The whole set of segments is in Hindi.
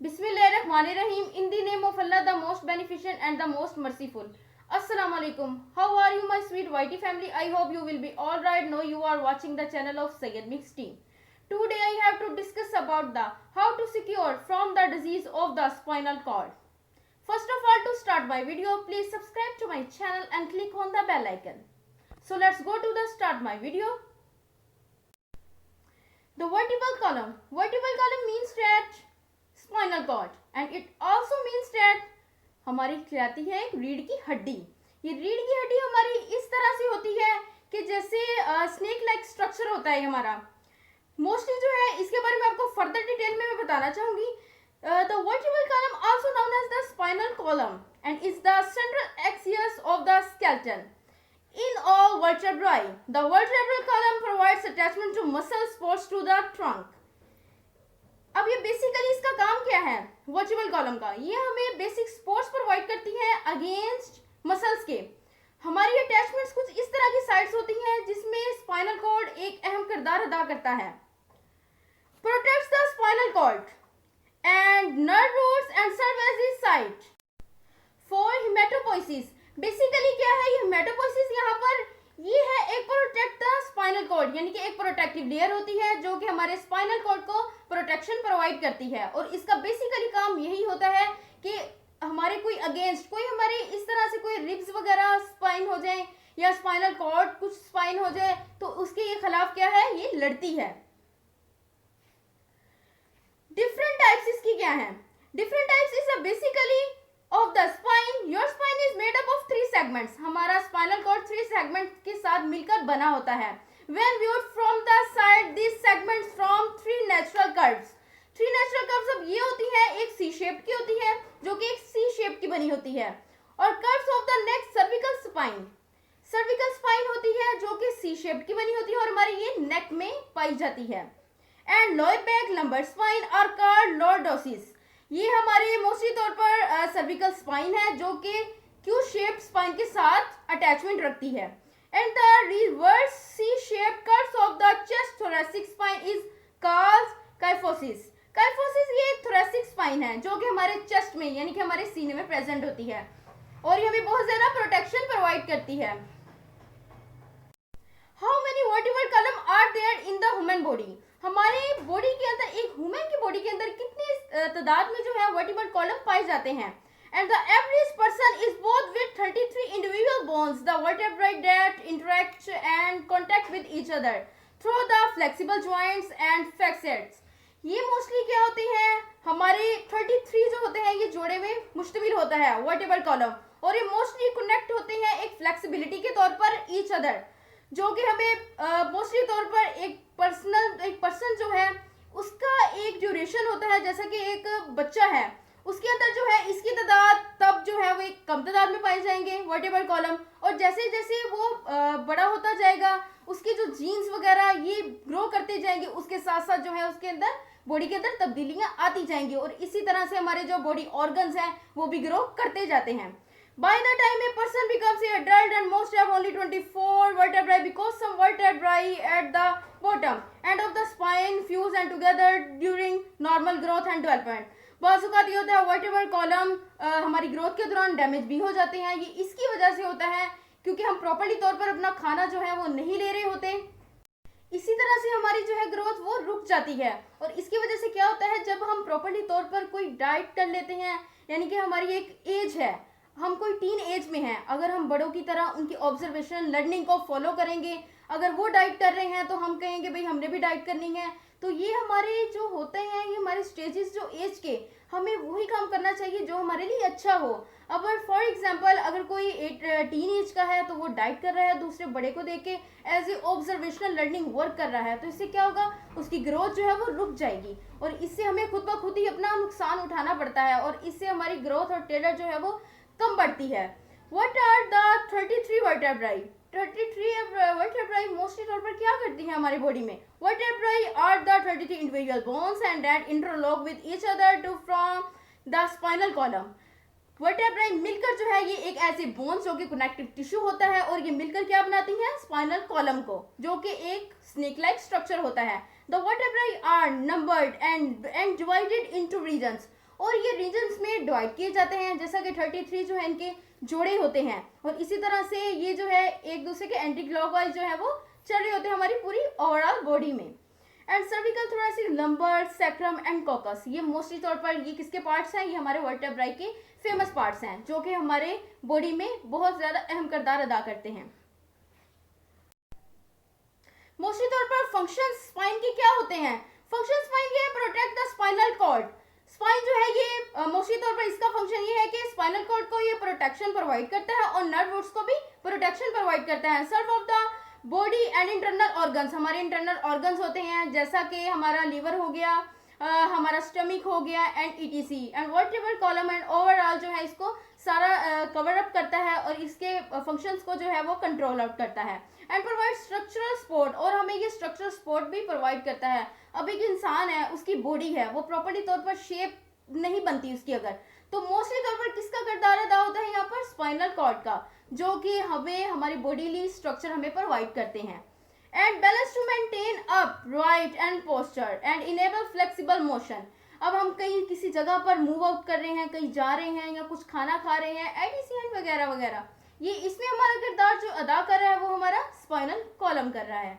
Bismillahirrahmanirrahim. In the name of Allah, the most beneficent and the most merciful. Assalamu alaikum. How are you, my sweet whitey family? I hope you will be all right. Now you are watching the channel of Sayyid Mix Team. Today I have to discuss about the how to secure from the disease of the spinal cord. First of all, to start my video, please subscribe to my channel and click on the bell icon. So let's go to the start my video. The vertebral column. Vertebral column means that spinal cord and it also means that हमारी कहलाती है एक रीढ़ की हड्डी। ये रीढ़ की हड्डी हमारी इस तरह से होती है कि जैसे स्नेक लाइक स्ट्रक्चर होता है हमारा। मोस्टली जो है इसके बारे में आपको फर्दर डिटेल में मैं बताना चाहूंगी। The vertebral column also known as the spinal column and is the central axis of the skeleton in all vertebrae. The vertebral column provides attachment to muscle supports to the trunk. अब ये बेसिकली इसका काम क्या है वर्टिब्रल कॉलम का? ये हमें बेसिक सपोर्ट्स प्रोवाइड करती है अगेंस्ट मसल्स के। हमारी अटैचमेंट्स कुछ इस तरह की साइट्स होती हैं जिसमें स्पाइनल कॉर्ड एक अहम किरदार अदा करता है। Protects the spinal cord and nerve roots and serve as a site for haematopoiesis. Basically क्या है ये हेमेटोपोइसिस? यहाँ पर ये है एक प्रोटेक्ट द स्पाइनल कॉर्ड, यानी कि एक प्रोटेक्टिव लेयर होती है जो कि हमारे स्पाइनल कॉर्ड को प्रोटेक्शन प्रोवाइड करती है। और इसका बेसिकली काम यही होता है कि हमारे कोई अगेंस्ट कोई हमारे इस तरह से कोई रिब्स वगैरह स्पाइन हो जाए या स्पाइनल कॉर्ड कुछ स्पाइन हो जाए तो उसके ये खिलाफ क्या है, ये लड़ती है। डिफरेंट टाइप्स इसकी क्या है? Different types is basically of the spine. Your spine is made up of 3 segments. हमारा spinal cord 3 segments के साथ मिलकर बना होता है। When viewed from the side, these segments form 3 natural curves. 3 natural curves अब ये होती है, एक C shaped की होती है जो कि एक C shaped की बनी होती है, और curves of the neck cervical spine. cervical spine होती है जो कि C shaped की बनी होती है और हमारी ये neck में पाई जाती है। And lower back lumbar spine are called lordosis. ये हमारे मोस्टली तौर पर सर्विकल स्पाइन है जो कि क्यू शेप स्पाइन के साथ अटैचमेंट रखती है। And the reverse C shape curves of the chest thoracic spine is called kyphosis. Kyphosis ये एक थोरेसिक स्पाइन है जो कि हमारे चेस्ट में यानी कि हमारे सीने में प्रेजेंट होती है और ये हमें बहुत ज्यादा प्रोटेक्शन प्रोवाइड करती है। How many vertebral column are there in the human body? हमारे बॉडी के अंदर, एक ह्यूमन की बॉडी के अंदर कितने तादाद में जो है वर्टिब्रल कॉलम पाए जाते हैं? And the average person is both with 33 individual bones the vertebrae that interact and contact with each other through the flexible joints and facets. ये मोस्टली क्या होते हैं, हमारे 33 जो होते हैं ये जोड़े में मुश्तमिल होता है वर्टिब्रल कॉलम, और ये मोस्टली कनेक्ट होते हैं एक फ्लेक्सिबिलिटी के तौर पर ईच अदर, जो कि हमें मोस्टली तौर पर एक पर्सन जो है उसका एक ड्यूरेशन होता है, जैसा कि एक बच्चा है उसके अंदर जो है इसकी तादाद तब जो है वो एक कम तादाद में पाए जाएंगे वर्टिब्रल कॉलम, और जैसे जैसे वो बड़ा होता जाएगा उसके जो जीन्स वगैरह ये ग्रो करते जाएंगे, उसके साथ साथ जो है उसके अंदर बॉडी के अंदर तब्दीलियां आती जाएंगी और इसी तरह से हमारे जो बॉडी ऑर्गन्स हैं वो भी ग्रो करते जाते हैं। By the time a person becomes an adult and most have only 24 vertebrae because some vertebrae at the bottom end of the spine fuse and together during normal growth and development. बहुत औक़ात ये होता है वर्टिब्रल कॉलम हमारी ग्रोथ के दौरान डैमेज भी हो जाते हैं। ये इसकी वजह से होता है क्योंकि हम प्रॉपर्ली तौर पर अपना खाना जो है वो नहीं ले रहे होते, इसी तरह से हमारी जो है ग्रोथ वो रुक जाती है। और इसकी वजह से क्या होता है, जब हम प्रॉपर्ली तौर पर कोई डाइट कर लेते हैं, यानी कि हमारी एक एज है, हम कोई टीन एज में हैं, अगर हम बड़ों की तरह उनकी ऑब्जर्वेशन लर्निंग को फॉलो करेंगे, अगर वो डाइट कर रहे हैं तो हम कहेंगे भाई हमने भी डाइट करनी है। तो ये हमारे जो होते हैं ये हमारे स्टेजेस जो एज के, हमें वही काम करना चाहिए जो हमारे लिए अच्छा हो। अब फॉर एग्जांपल अगर कोई टीन एज का है तो वो डाइट कर रहा है दूसरे बड़े को देख के as a observational learning work कर रहा है, तो इससे क्या होगा, उसकी ग्रोथ जो है वो रुक जाएगी और इससे हमें खुद ब खुद ही अपना नुकसान उठाना पड़ता है और इससे हमारी ग्रोथ और टेलर जो है वो कम बढ़ती है। What are the 33 vertebrae? 33 vertebrae mostly तौर पर क्या करती हैं हमारी बॉडी में? Vertebrae are the 33 individual bones and that interlock with each other to form the spinal column. Vertebrae मिलकर जो है ये एक ऐसे बोन्स जो कि कनेक्टिव टिश्यू होता है और ये मिलकर क्या बनाती हैं, स्पाइनल कॉलम को, जो कि एक स्नेक लाइक स्ट्रक्चर होता है। The vertebrae are numbered and divided into regions. और ये रीजन्स में डिवाइड किए जाते हैं, जैसा कि 33 जो है इनके जोड़े होते हैं, और इसी तरह से ये जो है एक दूसरे के एंटी क्लॉकवाइज जो है वो चल रहे होते हैं हमारी पूरी ओवरऑल बॉडी में। And cervical thoracic, lumbar, sacrum and caucus, ये मोस्टली तौर पर ये किसके पार्ट्स हैं, ये हमारे वर्टेब्राई के फेमस पार्ट्स हैं जो कि हमारे बॉडी में बहुत ज्यादा अहम किरदार अदा करते हैं। मोस्टली तौर पर फंक्शन स्पाइन के क्या होते हैं? फंक्शन स्पाइन के protect the spinal cord. Spine जो है ये मोस्टली तौर पर इसका फंक्शन ये है कि स्पाइनल कॉर्ड को ये प्रोटेक्शन प्रोवाइड करता है और नर्व रूट्स को भी प्रोटेक्शन प्रोवाइड करता है। Serve of the body and internal organs, हमारे इंटरनल ऑर्गन्स होते हैं जैसा कि हमारा लीवर हो गया, हमारा स्टमक हो गया and etc. And vertebral column and overall जो है इसको सारा कवर अप करता है और इसके फंक्शंस को जो है वो कंट्रोल आउट करता है। एंड प्रोवाइड स्ट्रक्चरल सपोर्ट, और हमें ये स्ट्रक्चरल सपोर्ट भी प्रोवाइड करता है। अब एक इंसान है, उसकी बॉडी है, वो प्रॉपर्ली तौर पर शेप नहीं बनती उसकी अगर, तो मोस्टली तौर पर किसका किरदार अदा होता है यहाँ पर? स्पाइनल कॉर्ड का, जो कि हमें हमारी बॉडीली स्ट्रक्चर हमें प्रोवाइड करते हैं। And balance to maintain upright and posture and enable flexible motion. अब हम कहीं किसी जगह पर मूव आउट कर रहे हैं, कहीं जा रहे हैं या कुछ खाना खा रहे हैं, एडीसीएंट वगैरह वगैरह, ये इसमें हमारा किरदार जो अदा कर रहा है वो हमारा स्पाइनल कॉलम कर रहा है।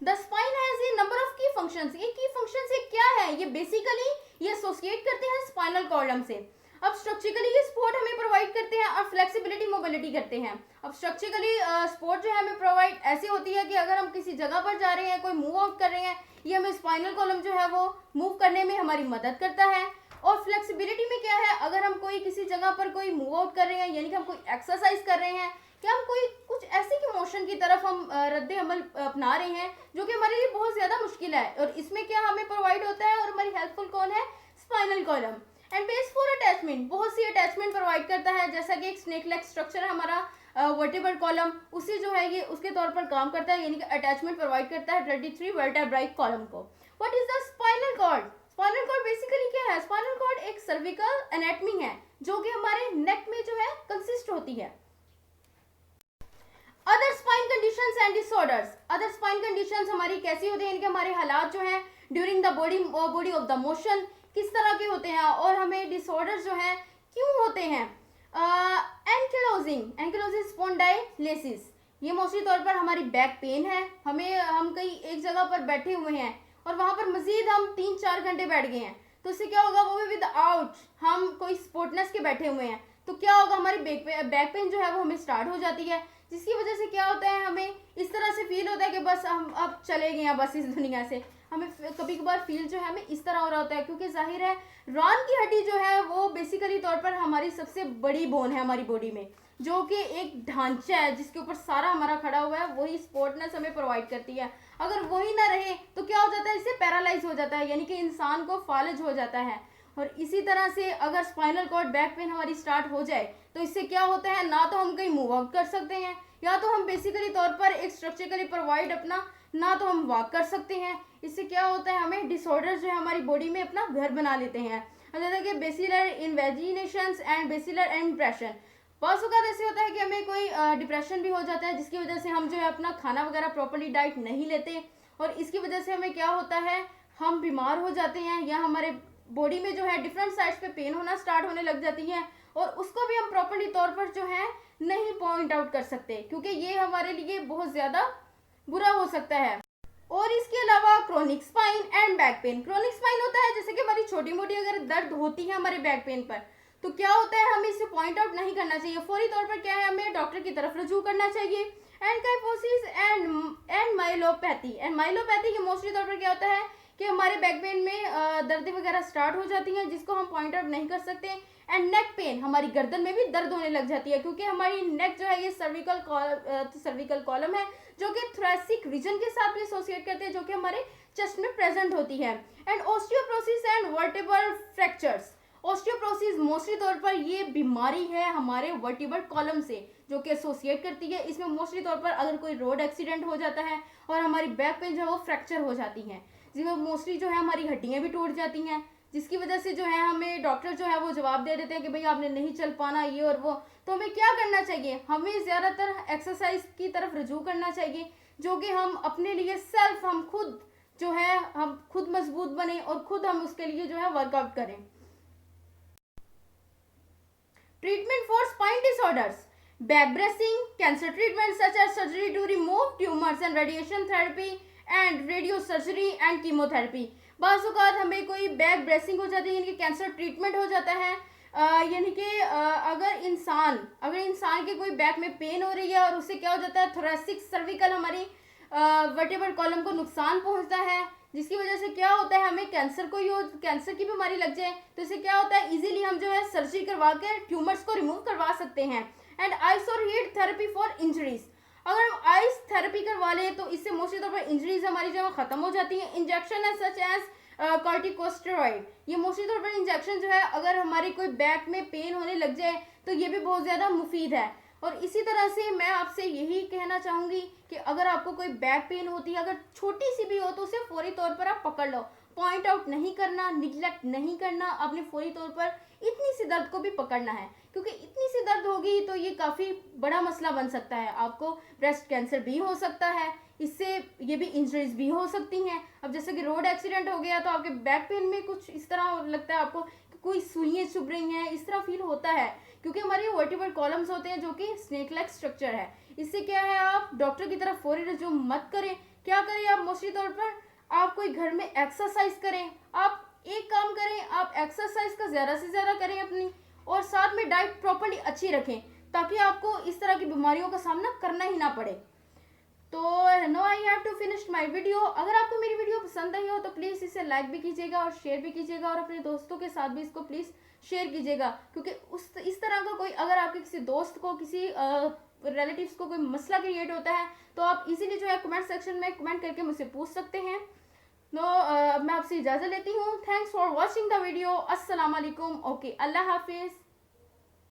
The spine has a number of की फंक्शंस। ये की फंक्शंस ये क्या है? ये बेसिकली ये एसोसिएट करते हैं स्पाइनल कॉलम से। अब स्ट्रक्चरली ये सपोर्ट हमें प्रोवाइड करते हैं और फ्लेक्सिबिलिटी मोबिलिटी करते हैं। अब स्ट्रक्चरली सपोर्ट जो है हमें प्रोवाइड ऐसे होती है कि अगर हम किसी जगह पर जा रहे हैं, कोई मूव आउट कर रहे हैं, ये हमें स्पाइनल कॉलम जो है वो मूव करने में हमारी मदद करता है। और फ्लेक्सिबिलिटी में क्या है, अगर हम कोई किसी जगह पर कोई मूव आउट कर रहे हैं, यानी कि हम कोई एक्सरसाइज कर रहे हैं, कि हम कोई कुछ ऐसे की मोशन की तरफ हम रद्द अमल अपना रहे हैं जो कि हमारे लिए बहुत ज़्यादा मुश्किल है, और इसमें क्या हमें प्रोवाइड होता है और हमारी हेल्पफुल कौन है? Spinal column. And base for attachment, बहुत सी अटैचमेंट प्रोवाइड करता है, जैसा कि एक स्नेक लेग स्ट्रक्चर है हमारा वर्टेब्रल कॉलम, उसी जो है ये उसके तौर पर काम करता है, यानी कि अटैचमेंट प्रोवाइड करता है 33 वर्टेब्राई कॉलम को। What is the spinal cord? Spinal cord basically क्या है? स्पाइनल कॉर्ड एक सर्विकल एनाटमी है जो कि हमारे नेक में जो है कंसिस्ट होती है। Other spine conditions and disorders. Other spine conditions हमारी कैसी होती है, इनके हमारे हालात जो हैं during the body of the motion किस तरह के होते हैं, और हमें डिसऑर्डर्स जो है क्यों होते हैं। एंकिलोजिंग स्पॉन्डाइलिसिस, ये मोस्टली तौर पर हमारी बैक पेन है। हम कहीं एक जगह पर बैठे हुए हैं और वहां पर मजीद हम 3-4 घंटे बैठ गए हैं, तो इससे क्या होगा, वो भी विदाउट हम कोई स्पोर्टनेस के बैठे हुए हैं, तो क्या होगा, हमारी बैक पेन जो है वो हमें स्टार्ट हो जाती है, जिसकी वजह से क्या होता है, हमें इस तरह से फील होता है कि बस हम अब चले गए हैं बस इस दुनिया से। हमें कभी कभार फील जो है हमें इस तरह हो रहा होता है, क्योंकि जाहिर है रान की हड्डी जो है वो बेसिकली तौर पर हमारी सबसे बड़ी बोन है हमारी बॉडी में, जो कि एक ढांचा है जिसके ऊपर सारा हमारा खड़ा हुआ है, वही स्पोर्टनेस हमें प्रोवाइड करती है। अगर वही ना रहे तो क्या हो जाता है, इससे पैरालाइज हो जाता है, यानी कि इंसान को फालज हो जाता है। और इसी तरह से अगर स्पाइनल कॉर्ड बैक पेन हमारी स्टार्ट हो जाए तो इससे क्या होता है, ना तो हम कहीं मूव आउट कर सकते हैं, या तो हम बेसिकली तौर पर एक स्ट्रक्चरली प्रोवाइड अपना, ना तो हम वॉक कर सकते हैं। इससे क्या होता है, हमें डिसऑर्डर जो है हमारी बॉडी में अपना घर बना लेते हैं, जैसे कि बेसिलर इन्वेजिनेशंस एंड बेसिलर इम्प्रेशन। बहुत वक्त ऐसे होता है कि हमें कोई डिप्रेशन भी हो जाता है, जिसकी वजह से हम जो है अपना खाना वगैरह प्रॉपर्ली डाइट नहीं लेते, और इसकी वजह से हमें क्या होता है, हम बीमार हो जाते हैं, या हमारे बॉडी में जो है डिफरेंट साइड्स पे पेन होना स्टार्ट होने लग जाती है, और उसको भी हम प्रॉपर्ली तौर पर जो है नहीं पॉइंट आउट कर सकते, क्योंकि ये हमारे लिए बहुत ज़्यादा बुरा हो सकता है। और इसके अलावा chronic spine and back pain. Chronic spine होता है जैसे कि हमारी छोटी मोटी अगर दर्द होती है हमारे बैक पेन पर, तो क्या होता है, हमें इसे पॉइंट आउट नहीं करना चाहिए, फौरी तौर पर क्या है, हमें डॉक्टर की तरफ रजू करना चाहिए। And kyphosis and myelopathy. ये मोस्टली तौर पर क्या होता है कि हमारे बैक पेन में दर्द वगैरह स्टार्ट हो जाती हैं, जिसको हम पॉइंट आउट नहीं कर सकते। एंड नेक पेन, हमारी गर्दन में भी दर्द होने लग जाती है, क्योंकि हमारी नेक जो है ये सर्विकल कॉलम है, जो कि थोरेसिक रीजन के साथ भी एसोसिएट करते हैं, जो कि हमारे चेस्ट में प्रेजेंट होती है। And osteoporosis and vertebral fractures. Osteoporosis mostly तौर पर ये बीमारी है हमारे वर्टिब्रल कॉलम से, जो कि एसोसिएट करती है। इसमें मोस्टली तौर पर अगर कोई रोड एक्सीडेंट हो जाता है और हमारी बैक पेन जो है वो फ्रैक्चर हो जाती है, जिसमें मोस्टली जो है हमारी हड्डियां भी टूट जाती हैं, जिसकी वजह से जो है हमें डॉक्टर जो है वो जवाब दे देते हैं कि भाई आपने नहीं चल पाना, ये और वो। तो हमें क्या करना चाहिए, हमें ज़्यादातर एक्सरसाइज की तरफ रुजू करना चाहिए, जो कि हम अपने लिए सेल्फ, हम खुद जो है हम खुद मजबूत बने और खुद हम उसके लिए जो है वर्कआउट करें। Treatment for spine disorders, back bracing, cancer treatment such as surgery to remove tumors and radiation therapy and radiosurgery and chemotherapy. बाज़ औक़ात हमें कोई बैक ब्रेसिंग हो जाती है, यानी कि कैंसर ट्रीटमेंट हो जाता है, यानी कि अगर इंसान के कोई बैक में पेन हो रही है और उससे क्या हो जाता है, थोरेसिक सर्विकल हमारी वर्टेब्रल कॉलम को नुकसान पहुंचता है, जिसकी वजह से क्या होता है, हमें कैंसर की बीमारी लग जाए तो इससे क्या होता है, इजीली हम जो है सर्जरी करवा के ट्यूमर्स को रिमूव करवा सकते हैं. एंड आइस और हीट थेरेपी फॉर इंजरीज, अगर हम आइस थेरेपी करवा लें तो इससे मोस्टली तौर पर इंजरीज हमारी जो है ख़त्म हो जाती हैं. इंजेक्शन है सच एज कॉर्टिकोस्टेरॉइड, ये मोस्टली तौर पर इंजेक्शन जो है अगर हमारी कोई बैक में पेन होने लग जाए तो ये भी बहुत ज़्यादा मुफीद है. और इसी तरह से मैं आपसे यही कहना चाहूँगी कि अगर आपको कोई बैक पेन होती है, अगर छोटी सी भी हो, तो उसे फौरी तौर पर आप पकड़ लो. पॉइंट आउट नहीं करना, निगलेक्ट नहीं करना, आपने फौरी तौर पर इतनी सी दर्द को भी पकड़ना है, क्योंकि इतनी सी दर्द होगी तो ये काफ़ी बड़ा मसला बन सकता है. आपको ब्रेस्ट कैंसर भी हो सकता है, इससे ये भी इंजरीज भी हो सकती हैं. अब जैसे कि रोड एक्सीडेंट हो गया तो आपके बैक पेन में कुछ इस तरह लगता है आपको कि कोई सुइयां चुभ रही हैं, इस तरह फील होता है, क्योंकि हमारे वर्टिब्रल कॉलम्स होते हैं जो कि स्नेक लाइक स्ट्रक्चर है. इससे क्या है, आप डॉक्टर की तरफ फौरी रजू मत करें. क्या करें आप, मोस्टली तौर पर आप कोई घर में एक्सरसाइज करें. आप एक काम करें, आप एक्सरसाइज का ज़्यादा से ज़्यादा करें अपनी, और साथ में डाइट प्रॉपर्ली अच्छी रखें ताकि आपको इस तरह की बीमारियों का सामना करना ही ना पड़े. तो no I have to finish my video. अगर आपको मेरी वीडियो पसंद आई हो तो प्लीज़ इसे लाइक भी कीजिएगा और शेयर भी कीजिएगा, और अपने दोस्तों के साथ भी इसको प्लीज़ शेयर कीजिएगा, क्योंकि इस तरह का कोई, अगर आपके किसी दोस्त को, किसी रिलेटिव्स को कोई मसला क्रिएट होता है तो आप इजीली जो है कमेंट सेक्शन में कमेंट करके मुझसे पूछ सकते हैं. मैं आपसे इजाज़त लेती हूँ. Thanks for watching the video. अस्सलाम वालेकुम. ओके, अल्लाह हाफिज़.